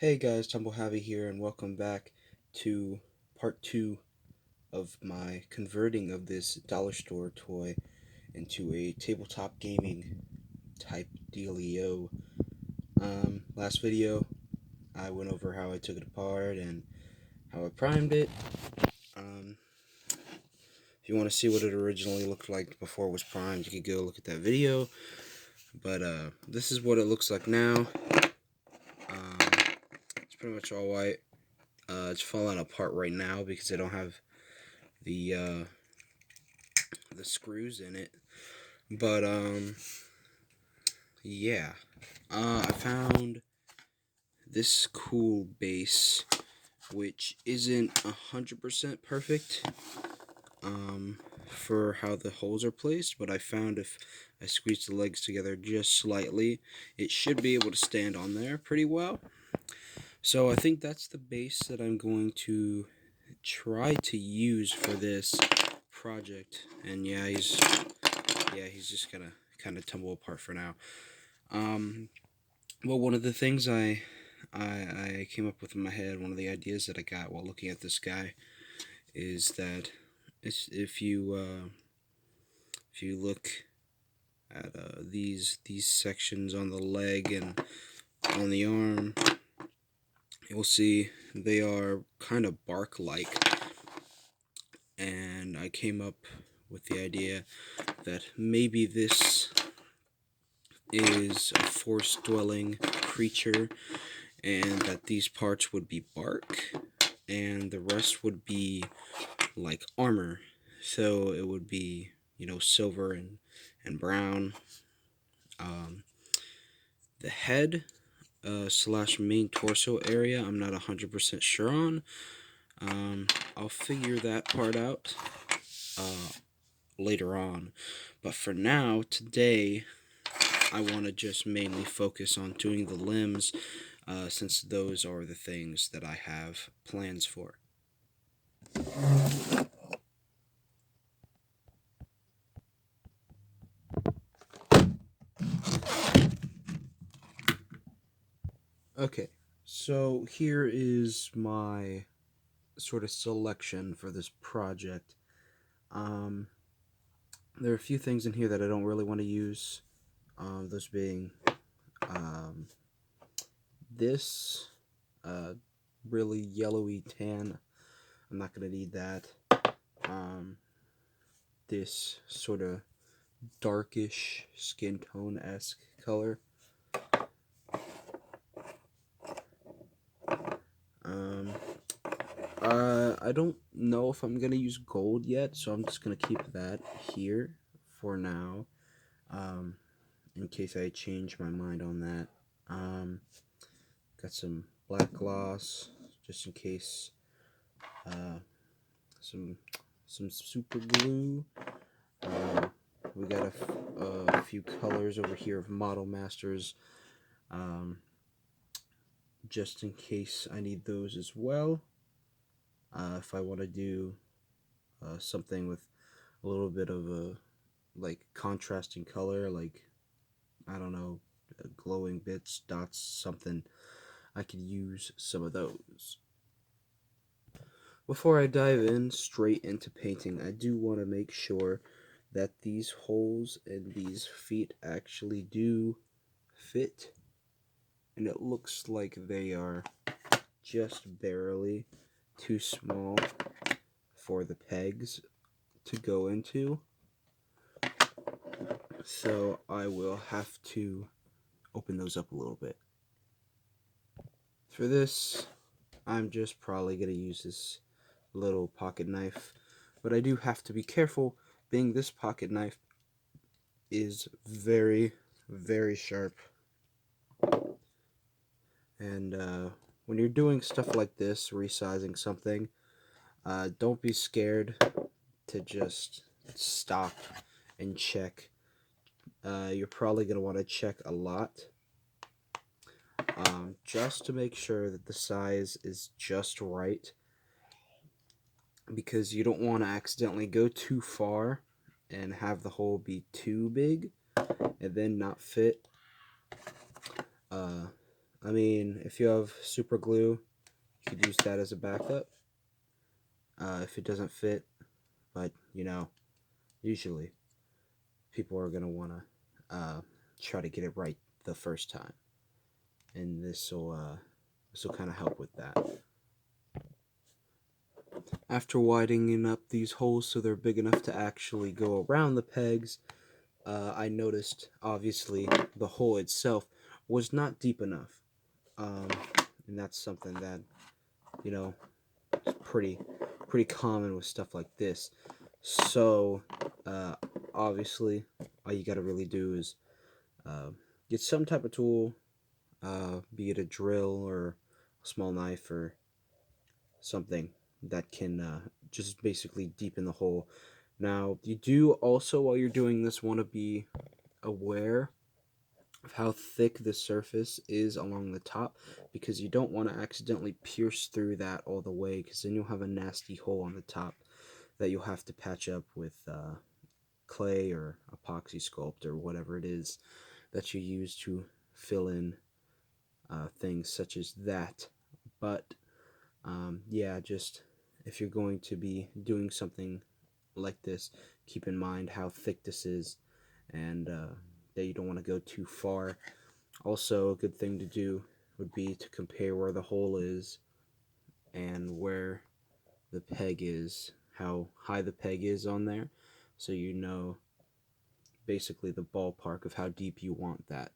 Hey guys, Tumblehavy here, and welcome back to part 2 of my converting of this dollar store toy into a tabletop gaming type dealio. Last video, I went over how I took it apart and how I primed it. If you want to see what it originally looked like before it was primed, you could go look at that video. But this is what it looks like now. It's pretty much all white. It's falling apart right now because I don't have the screws in it. But yeah. I found this cool base, which isn't 100% perfect for how the holes are placed, but I found if I squeeze the legs together just slightly, it should be able to stand on there pretty well. So I think that's the base that I'm going to try to use for this project. And yeah, he's just gonna kind of tumble apart for now. Well, one of the things I came up with in my head, one of the ideas that I got while looking at this guy, is that if you look at these sections on the leg and on the arm, you'll see they are kind of bark-like, and I came up with the idea that maybe this is a forest-dwelling creature, and that these parts would be bark, and the rest would be like armor. So it would be, silver and brown. The head slash main torso area, I'm not 100% sure on. I'll figure that part out later on. But for now, today, I want to just mainly focus on doing the limbs, since those are the things that I have plans for. Okay, so here is my sort of selection for this project. There are a few things in here that I don't really want to use. Those being this really yellowy tan. I'm not going to need that. This sort of darkish skin tone-esque color. I don't know if I'm gonna use gold yet, so I'm just gonna keep that here for now, in case I change my mind on that. Got some black gloss, just in case. Some super glue. We got a few colors over here of Model Masters, just in case I need those as well. If I want to do something with a little bit of a contrasting color, like, I don't know, glowing bits, dots, something, I could use some of those. Before I dive in straight into painting, I do want to make sure that these holes and these feet actually do fit, and it looks like they are just barely too small for the pegs to go into, so I will have to open those up a little bit. For this, I'm just probably going to use this little pocket knife, but I do have to be careful, being this pocket knife is very, very sharp. And when you're doing stuff like this, resizing something, don't be scared to just stop and check. You're probably going to want to check a lot, just to make sure that the size is just right, because you don't want to accidentally go too far and have the hole be too big and then not fit. I mean, if you have super glue, you could use that as a backup if it doesn't fit. But usually people are gonna want to try to get it right the first time, and this will kind of help with that. After widening up these holes so they're big enough to actually go around the pegs, I noticed obviously the hole itself was not deep enough, um, and that's something that you know is pretty common with stuff like this. So uh, obviously, all you got to really do is uh, get some type of tool, be it a drill or a small knife or something that can just basically deepen the hole. Now, you do also, while you're doing this, want to be aware of how thick the surface is along the top, because you don't want to accidentally pierce through that all the way, because then you'll have a nasty hole on the top that you'll have to patch up with clay or epoxy sculpt or whatever it is that you use to fill in things such as that. But yeah, just if you're going to be doing something like this, keep in mind how thick this is, and that you don't want to go too far. Also, a good thing to do would be to compare where the hole is and where the peg is, how high the peg is on there, so you know basically the ballpark of how deep you want that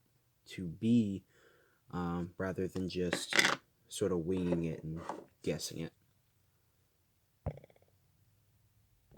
to be, rather than just sort of winging it and guessing it.